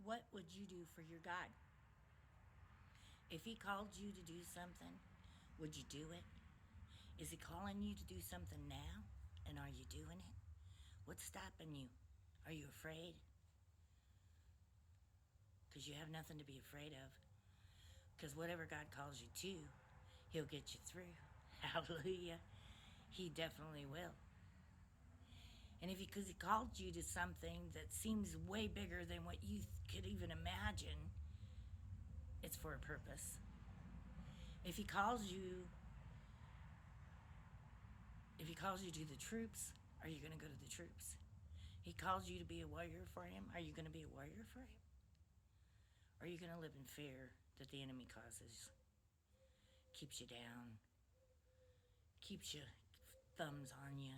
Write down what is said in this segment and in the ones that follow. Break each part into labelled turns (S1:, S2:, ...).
S1: What would you do for your God? If He called you to do something, would you do it? Is He calling you to do something now? And are you doing it? What's stopping you? Are you afraid? Because you have nothing to be afraid of. Because whatever God calls you to, He'll get you through. Hallelujah. He definitely will. And if because he called you to something that seems way bigger than what you could even imagine, it's for a purpose. If he calls you, if he calls you to the troops, are you going to go to the troops? He calls you to be a warrior for him. Are you going to be a warrior for him? Or are you going to live in fear that the enemy causes? Keeps you down, keeps your thumbs on you.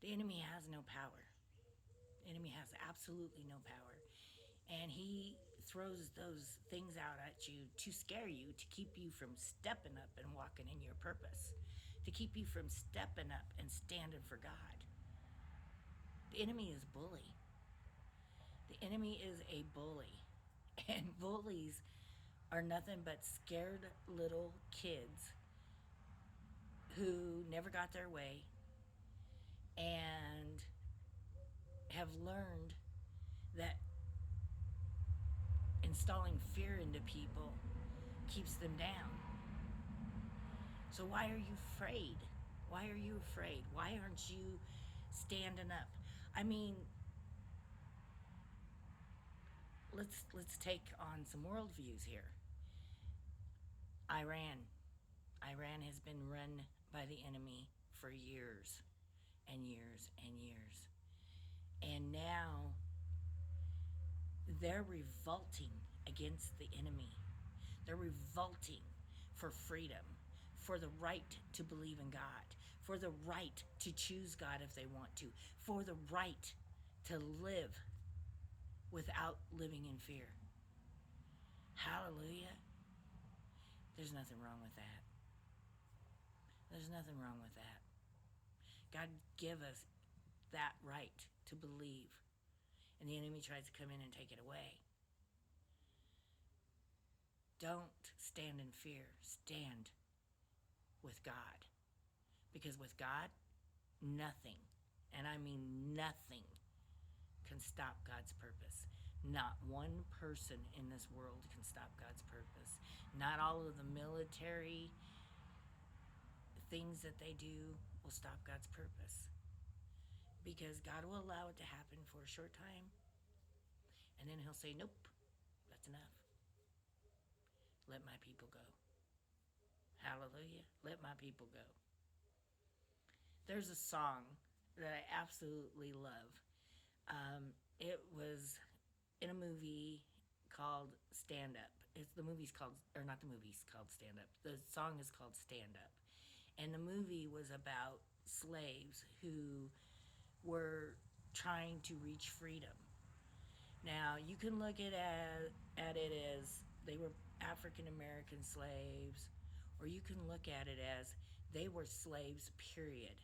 S1: The enemy has no power. The enemy has absolutely no power. And he throws those things out at you to scare you, to keep you from stepping up and walking in your purpose, to keep you from stepping up and standing for God. The enemy is bully. The enemy is a bully. And bullies are nothing but scared little kids who never got their way and have learned that installing fear into people keeps them down. So why are you afraid? Why are you afraid? Why aren't you standing up? I mean, let's take on some worldviews here. Iran. Iran has been run by the enemy for years and years and years. And now they're revolting against the enemy. They're revolting for freedom, for the right to believe in God, for the right to choose God if they want to, for the right to live without living in fear. Hallelujah. There's nothing wrong with that. There's nothing wrong with that. God give us that right to believe, and the enemy tries to come in and take it away. Don't stand in fear. Stand with God. Because with God, nothing, and I mean nothing, can stop God's purpose. Not one person in this world can stop God's purpose. Not all of the military things that they do will stop God's purpose. Because God will allow it to happen for a short time, and then He'll say, nope, that's enough. Let my people go. Hallelujah. Let my people go. There's a song that I absolutely love. It was in a movie called Stand Up. It's the movie's called, or not the movie's called Stand Up. The song is called Stand Up. And the movie was about slaves who were trying to reach freedom. Now, you can look at it as they were African American slaves, or you can look at it as they were slaves, period.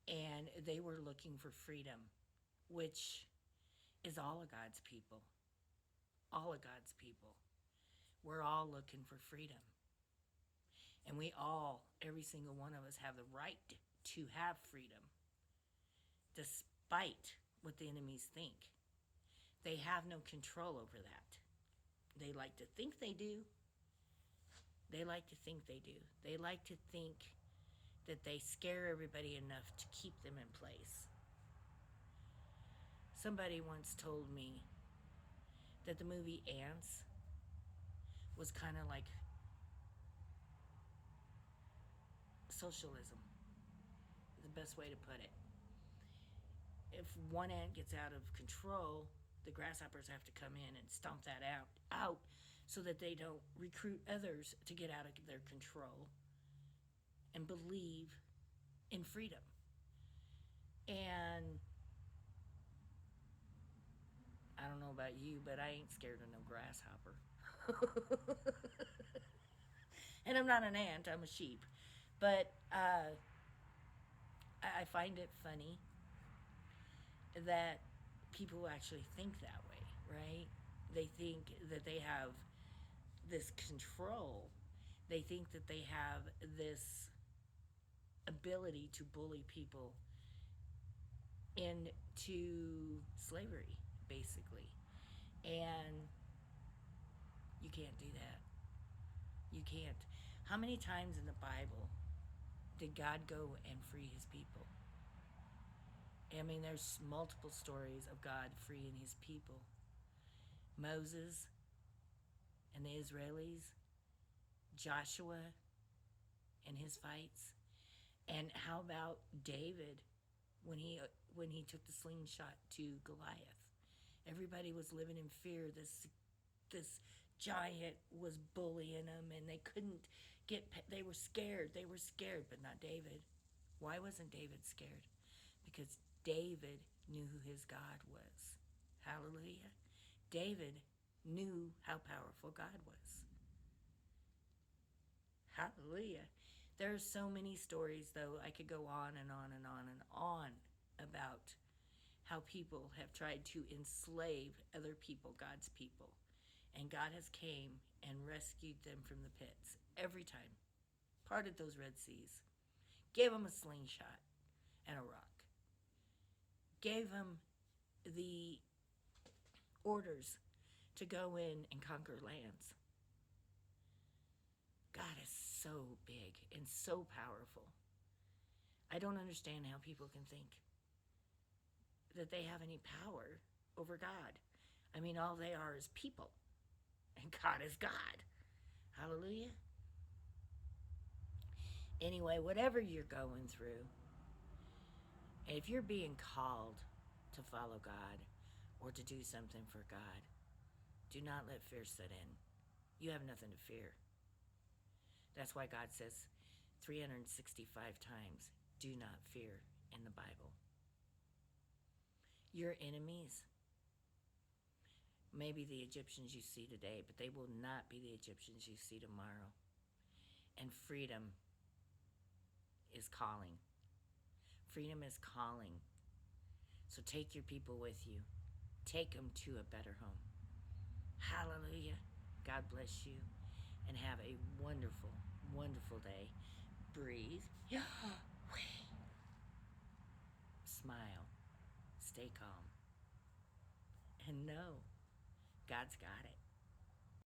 S1: And they were looking for freedom, which is all of God's people. All of God's people. We're all looking for freedom. And we all, every single one of us, have the right to have freedom, despite what the enemies think. They have no control over that. They like to think they do. They like to think they do. They like to think that they scare everybody enough to keep them in place. Somebody once told me that the movie Ants was kind of like socialism, the best way to put it. If one ant gets out of control, the grasshoppers have to come in and stomp that out so that they don't recruit others to get out of their control and believe in freedom. And I don't know about you, but I ain't scared of no grasshopper. And I'm not an ant, I'm a sheep. But I find it funny that people actually think that way, right? They think that they have this control. They think that they have this ability to bully people into slavery, basically. And you can't do that. You can't. How many times in the Bible did God go and free his people? I mean, there's multiple stories of God freeing his people. Moses and the Israelis, Joshua and his fights. And how about David when he took the slingshot to Goliath? Everybody was living in fear. This giant was bullying them, and they couldn't get. They were scared. They were scared, but not David. Why wasn't David scared? Because David knew who his God was. Hallelujah. David knew how powerful God was. Hallelujah. There are so many stories, though. I could go on and on and on and on about how people have tried to enslave other people, God's people. And God has came and rescued them from the pits every time. Parted those Red Seas. Gave them a slingshot and a rock. Gave them the orders to go in and conquer lands. God is so big and so powerful. I don't understand how people can think that they have any power over God. I mean, all they are is people, and God is God. Hallelujah. Anyway, whatever you're going through, if you're being called to follow God or to do something for God, do not let fear set in. You have nothing to fear. That's why God says 365 times, do not fear in the Bible. Your enemies may be the Egyptians you see today, but they will not be the Egyptians you see tomorrow. And freedom is calling. Freedom is calling. So take your people with you. Take them to a better home. Hallelujah. God bless you. And have a wonderful, wonderful day. Breathe. Smile. Stay calm. And know God's got it.